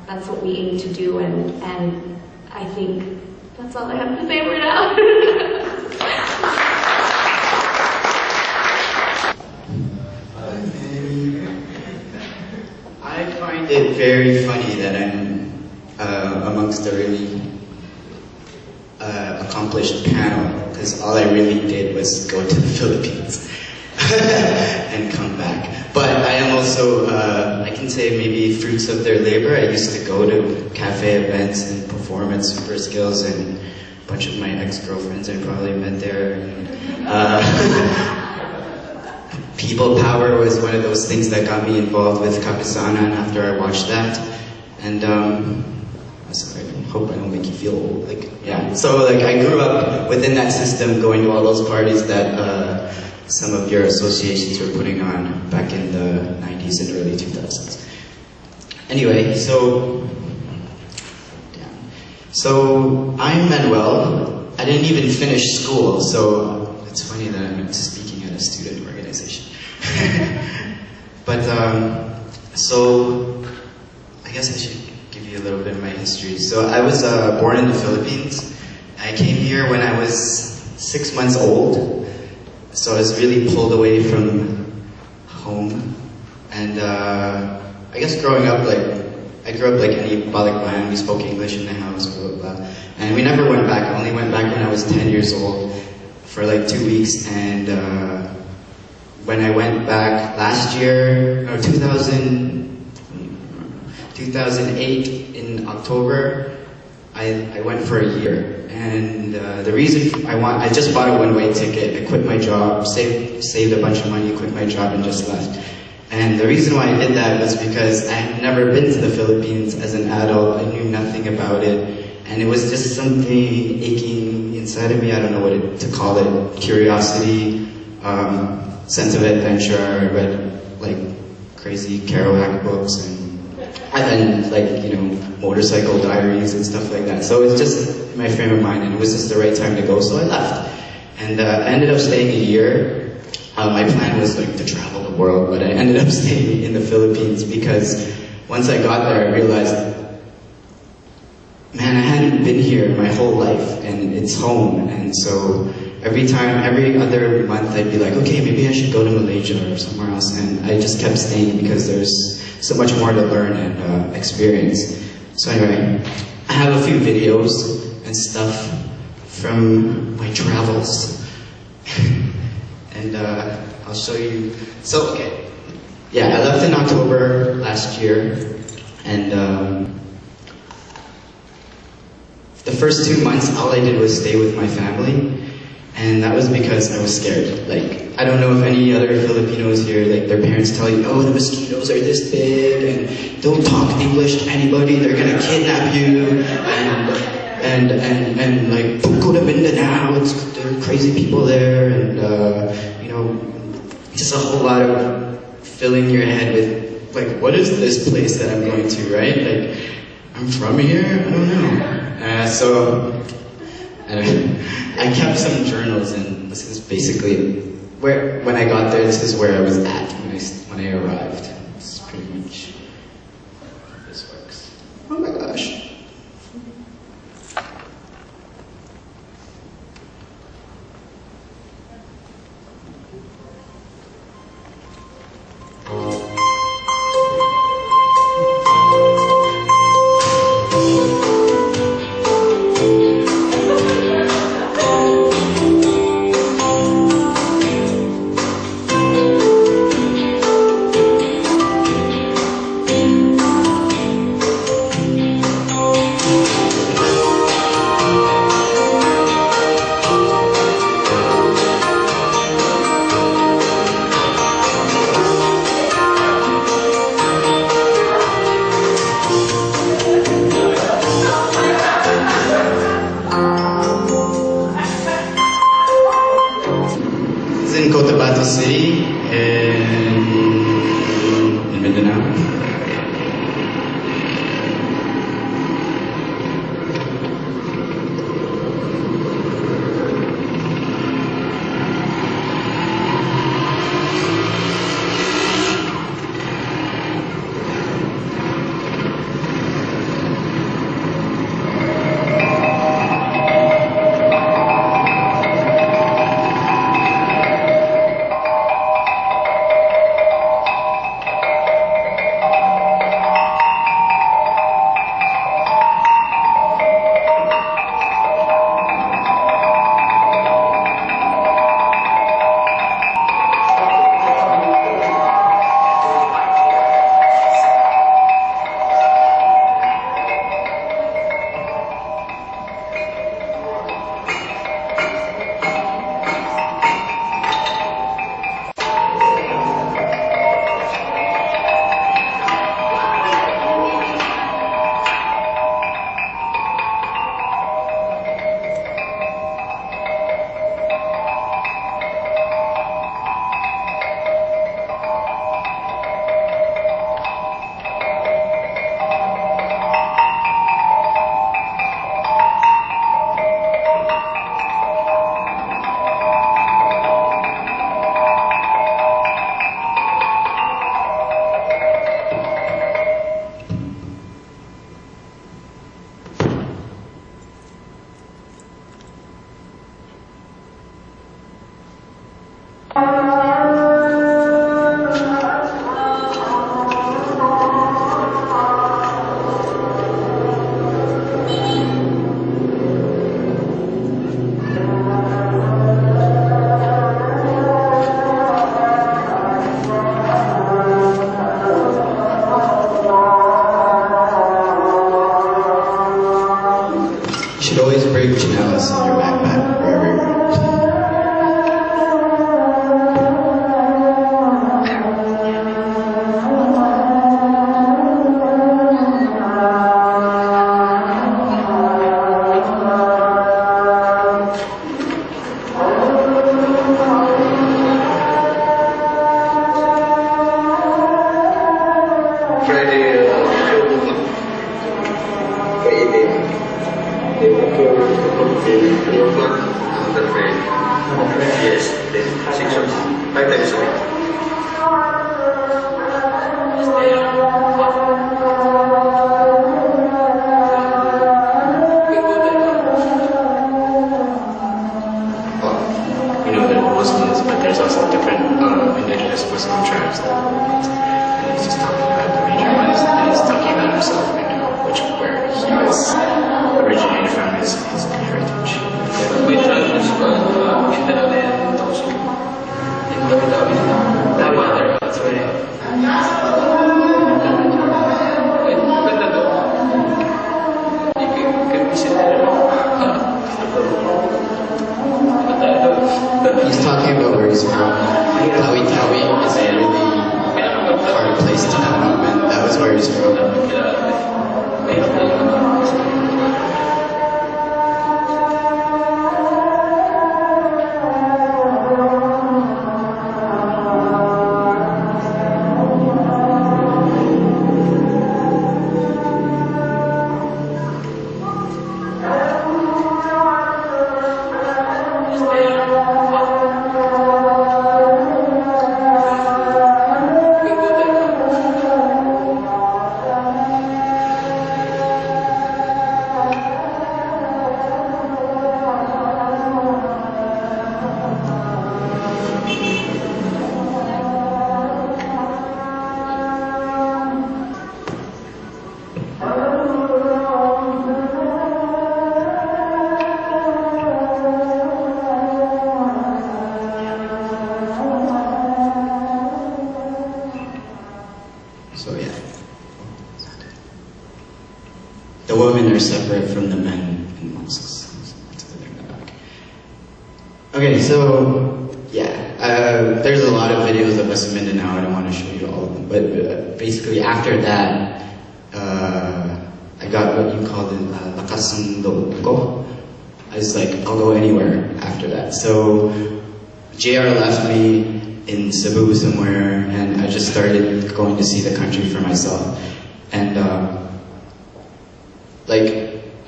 that's what we aim to do, and I think that's all I have to say for now. I find it very funny that I'm amongst a really accomplished panel, because all I really did was go to the Philippines and come back. But I am also, I can say maybe fruits of their labor. I used to go to cafe events and perform at Super Skills, and a bunch of my ex-girlfriends I probably met there. People power was one of those things that got me involved with Kapisanan after I watched that. And sorry, I hope I don't make you feel old. Like, yeah. So like I grew up within that system, going to all those parties that some of your associations were putting on back in the 90s and early 2000s. Anyway, so I'm Manuel. I didn't even finish school, so it's funny that I'm speaking at a student organization. But so I guess I should give you a little bit of my history. So I was born in the Philippines. I came here when I was 6 months old. So I was really pulled away from home. And I guess growing up, I grew up like any Balikbayan. We spoke English in the house, blah, blah, blah. And we never went back. I only went back when I was 10 years old for like 2 weeks. And when I went back last year, or 2008 in October, I went for a year. And the reason I just bought a one-way ticket. I quit my job, saved a bunch of money, quit my job, and just left. And the reason why I did that was because I had never been to the Philippines as an adult. I knew nothing about it. And it was just something aching inside of me. I don't know what to call it. Curiosity, sense of adventure. I read like crazy Kerouac books and then like, you know, motorcycle diaries and stuff like that. So it's just my frame of mind, and it was just the right time to go, so I left. And I ended up staying a year. My plan was like to travel the world, but I ended up staying in the Philippines because once I got there, I realized, man, I hadn't been here my whole life, and it's home. And so every other month, I'd be like, okay, maybe I should go to Malaysia or somewhere else. And I just kept staying because there's so much more to learn and experience. So anyway, I have a few videos and stuff from my travels. And I'll show you. So, okay. Yeah, I left in October last year. And the first 2 months, all I did was stay with my family. And that was because I was scared. Like, I don't know if any other Filipinos here, like their parents tell you, oh, the mosquitoes are this big, and don't talk English to anybody, they're gonna kidnap you, and like, don't go to Mindanao, there are crazy people there, and you know, just a whole lot of filling your head with, like, what is this place that I'm going to, right? Like, I'm from here? I don't know. So, I kept some journals, and this is basically when I got there, this is where I was at when I arrived. It's pretty much how this works. Oh my gosh. City in Mindanao. You should always bring chanelas in your backpack wherever you're going. Yes, 6 hours, 5 times a week. You know, there are Muslims, but there's also different indigenous Muslim tribes. And he's just talking about the major ones, and he's talking about himself right now, where he was originated from his heritage. May traditions ba Mindanao na yan? Tauso. Yung dami-dami na. Tama. Sorry. Maganda doon. You can visit there. where he's from. Tawi-Tawi is a really hard place to come up, and that was where he's from. So yeah, the women are separate from the men in mosques. Okay, so yeah, there's a lot of videos of us in Mindanao. I don't want to show you all of them, but basically after that, I got what you call the lakas ng loob ko. I was like, I'll go anywhere after that. So JR left me in Cebu somewhere, and I just started going to see the country for myself. And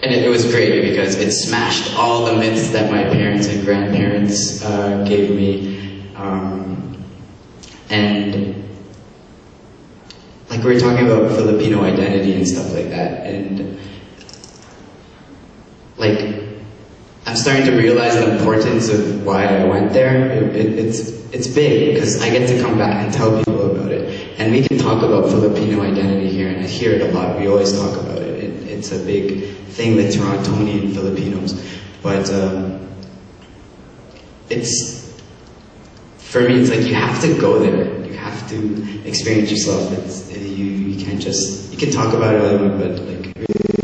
it was great because it smashed all the myths that my parents and grandparents gave me. And like we were talking about Filipino identity and stuff like that, and like I'm starting to realize the importance of why I went there. It's big because I get to come back and tell people about it, and we can talk about Filipino identity here, and I hear it a lot. We always talk about it. It's a big thing with Torontonian Filipinos, but it's for me. It's like you have to go there. You have to experience yourself. You can't just, you can talk about it a little bit, but like.